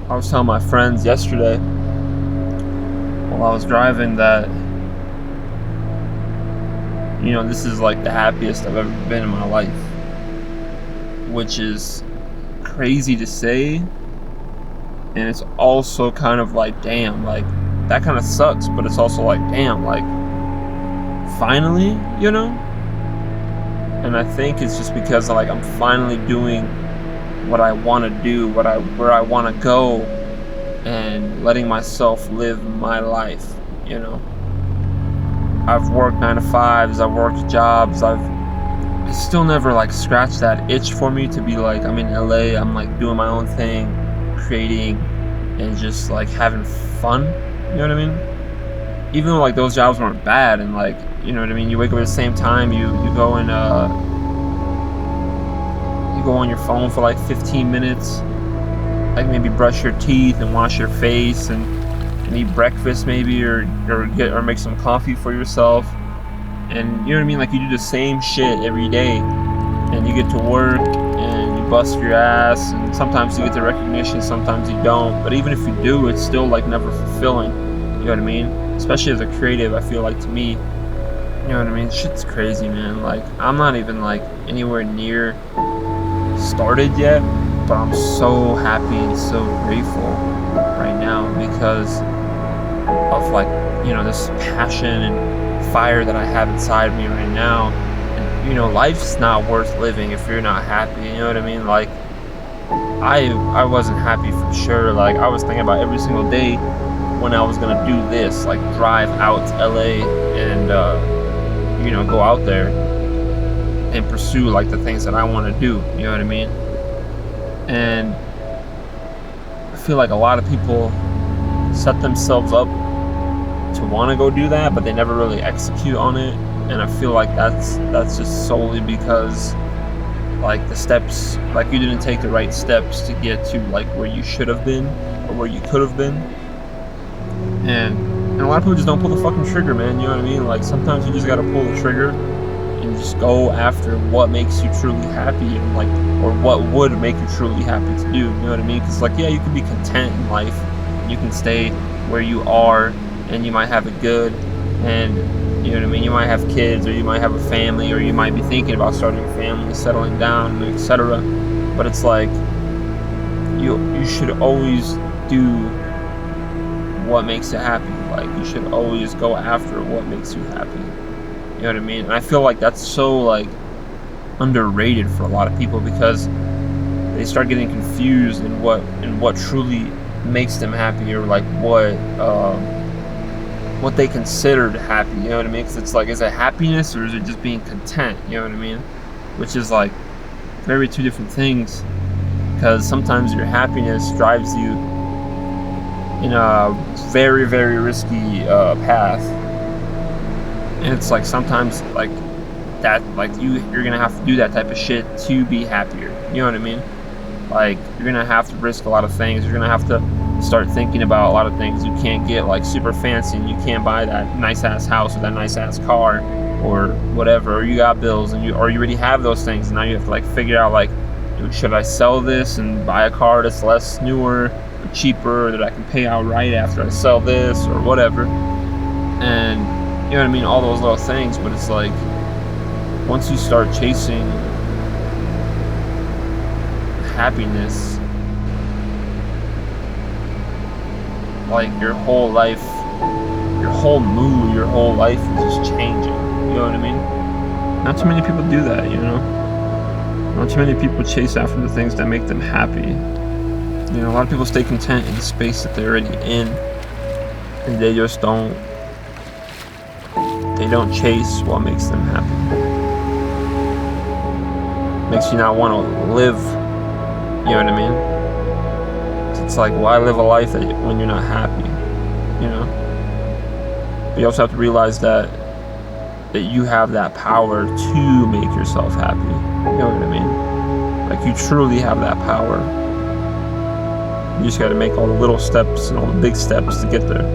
I was telling my friends yesterday while I was driving that, this is like the happiest I've ever been in my life, which is crazy to say. And it's also kind of like, damn, like that kind of sucks, but it's also like, damn, like finally, And I think it's just because like I'm finally doing what I want to do, where I want to go, and letting myself live my life. I've worked 9 to 5s, I've worked jobs, I still never like scratched that itch for me to be like, I'm in LA, I'm like doing my own thing, creating and just like having fun. You know what I mean? Even though like those jobs weren't bad, and like, you know what I mean, you wake up at the same time, you go and you go on your phone for like 15 minutes, like maybe brush your teeth and wash your face and eat breakfast maybe, or make some coffee for yourself. And you know what I mean, like you do the same shit every day, and you get to work and you bust your ass, and sometimes you get the recognition, sometimes you don't, but even if you do, it's still like never fulfilling. You know what I mean? Especially as a creative, I feel like, to me, you know what I mean, shit's crazy, man. Like I'm not even like anywhere near started yet, but I'm so happy and so grateful right now because of like, this passion and fire that I have inside me right now. And life's not worth living if you're not happy. You know what I mean? Like I wasn't happy for sure. Like I was thinking about every single day when I was gonna do this, like drive out to LA and go out there and pursue like the things that I want to do. You know what I mean? And I feel like a lot of people set themselves up to want to go do that, but they never really execute on it. And I feel like that's just solely because like the steps, like you didn't take the right steps to get to like where you should have been or where you could have been. And a lot of people just don't pull the fucking trigger, man. You know what I mean? Like sometimes you just gotta pull the trigger and just go after what makes you truly happy, and like, or what would make you truly happy to do. You know what I mean? Because like, yeah, you can be content in life, you can stay where you are, and you might have it good, and you know what I mean, you might have kids, or you might have a family, or you might be thinking about starting a family, settling down, etc. But it's like you should always do what makes you happy. Like you should always go after what makes you happy. You know what I mean? And I feel like that's so like underrated for a lot of people, because they start getting confused in what truly makes them happy, or like what they considered happy. You know what I mean? Because it's like, is it happiness or is it just being content? You know what I mean? Which is like very two different things, because sometimes your happiness drives you in a very, very risky path. And it's like sometimes like that, like you're gonna have to do that type of shit to be happier. You know what I mean? Like you're gonna have to risk a lot of things. You're gonna have to start thinking about a lot of things. You can't get like super fancy, and you can't buy that nice ass house or that nice ass car or whatever. Or you got bills, and you already have those things, and now you have to like figure out like, should I sell this and buy a car that's less newer or cheaper, or that I can pay outright after I sell this or whatever. And you know what I mean? All those little things. But it's like, once you start chasing happiness, like your whole life, your whole mood, your whole life is just changing. You know what I mean? Not too many people do that, Not too many people chase after the things that make them happy. A lot of people stay content in the space that they're already in, and they just don't chase what makes them happy. Makes you not want to live. You know what I mean? It's like, why live a life when you're not happy? But you also have to realize that you have that power to make yourself happy. You know what I mean? Like you truly have that power. You just got to make all the little steps and all the big steps to get there.